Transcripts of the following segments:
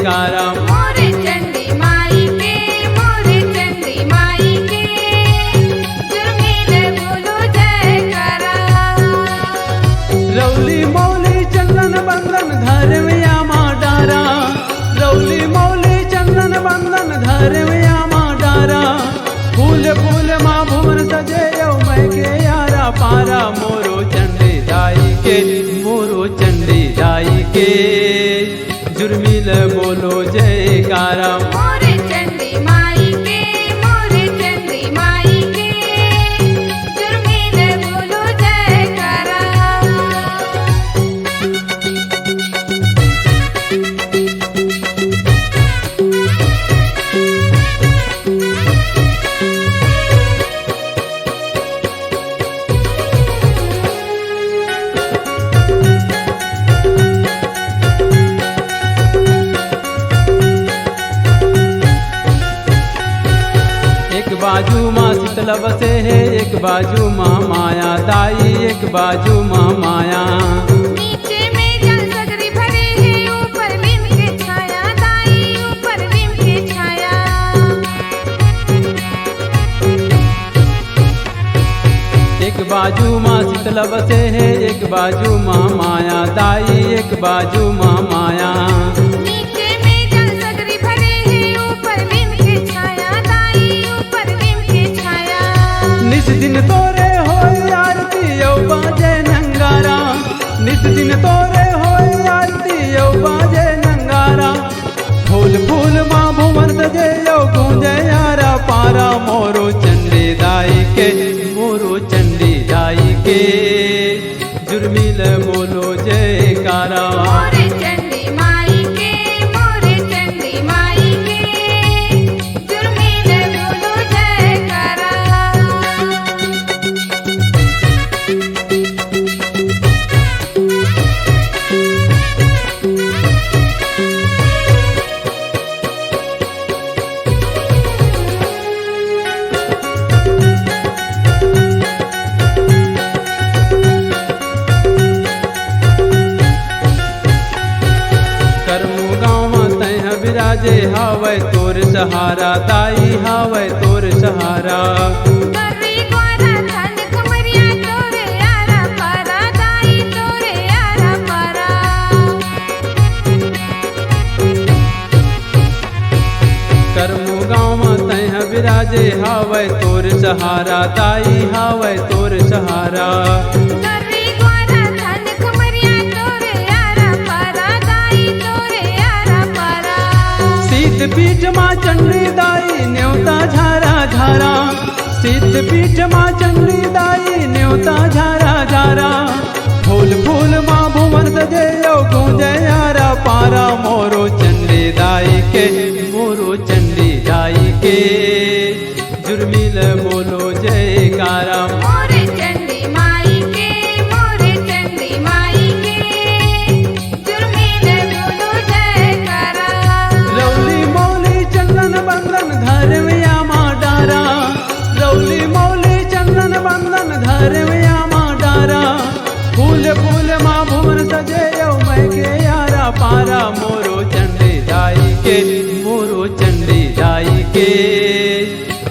जयकारा। मोरे चंडी माई के, मोरे चंडी माई के, जुर्मिले बोलो जयकारा। रौली मौली चंदन बंदन धर्मया माँ डारा, रौली मौली चंदन बंदन धर्मया माँ डारा। फूल फूल माँ भुवन सजे यौ मैं के यारा पारा। मोरो चंडी दाई के, मोरो चंडी दाई के, जुर्मिल बोलो जयकारा। मोरे चंडी माई के, मोरे चंडी माई के, जुर्मिले बोलो जयकारा। एक बाजू माँ शीतल बसे है, एक बाजू माँ माया दाई, एक बाजू माँ माया। नीचे में जल सगरी भरे है, ऊपर बिम के छाया दाई, ऊपर बिम के छाया। एक बाजू माँ शीतल बसे है, एक बाजू माँ माया दाई, एक बाजू माँ माया। नीचे में जल सगरी भरे है, ऊपर बिम के छाया दाई, ऊपर बिम के छाया। निस दिन तोरे हो आरती यौ बाजे नंगारा, निस दिन तोरे हो आरती यौ बाजे नंगारा। फूल फूल माँ भुवन सजे यौ गूंजे यारा पारा। मोरो चंडी दाई के, मोरो चंडी दाई के, जुर्मिल बोलो जयकारा। मोरे चंडी माई के, मोरे चंडी माई के, जुर्मिले बोलो जयकारा। करमू गाँव तैह विराजे हावै तोर सहारा दाई, हावै तोर सहारा। कररी ग्वारा धन कुमरिया तोरे आरा पारा दाई, तोरे आरा पारा। करमू गाँव तैह विराजे हावै तोर सहारा दाई, हावै तोर सहारा। कररी ग्वारा धन कुमरिया तोरे आरा पारा दाई, तोरे आरा पारा। शीत पीठ माँ चंडी दाई न्योता झारा झारा, शीत पीठ माँ चंडी दाई न्योता झारा झारा। फूल फूल माँ भुवन सजे यौ गूंजे यारा पारा। मोरो चंडी दाई के, मोरो चंडी दाई के, जुर्मिल बोलो जयकारा। मोरे चंडी माई के, मोरे चंडी माई के, जुर्मिले बोलो जयकारा। रौली मौली चंदन बंदन धर्मया माँ डारा, रौली मौली चंदन बंदन धर्मया माँ डारा। फूल फूल माँ भुवन सजे यौ मैं के यारा पारा। मोरो चंडी दाई के, मोरो चंडी दाई के,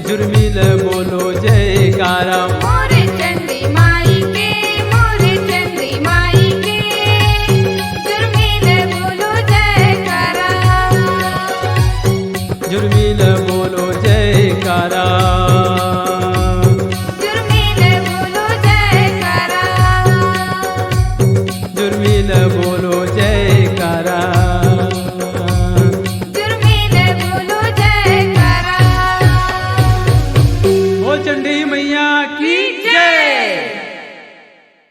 जुर्मिल बोलो जयकारा। मोरे चंडी माई के, मोरे चंडी माई के, जुर्मिले बोलो जयकारा। जुर्मिल बोलो जयकारा, जुर्मिले बोलो जयकारा। जुर्मिल बोलो जयकारा। जुर्मिले बोलो जयकारा। ओ चंडी मैया की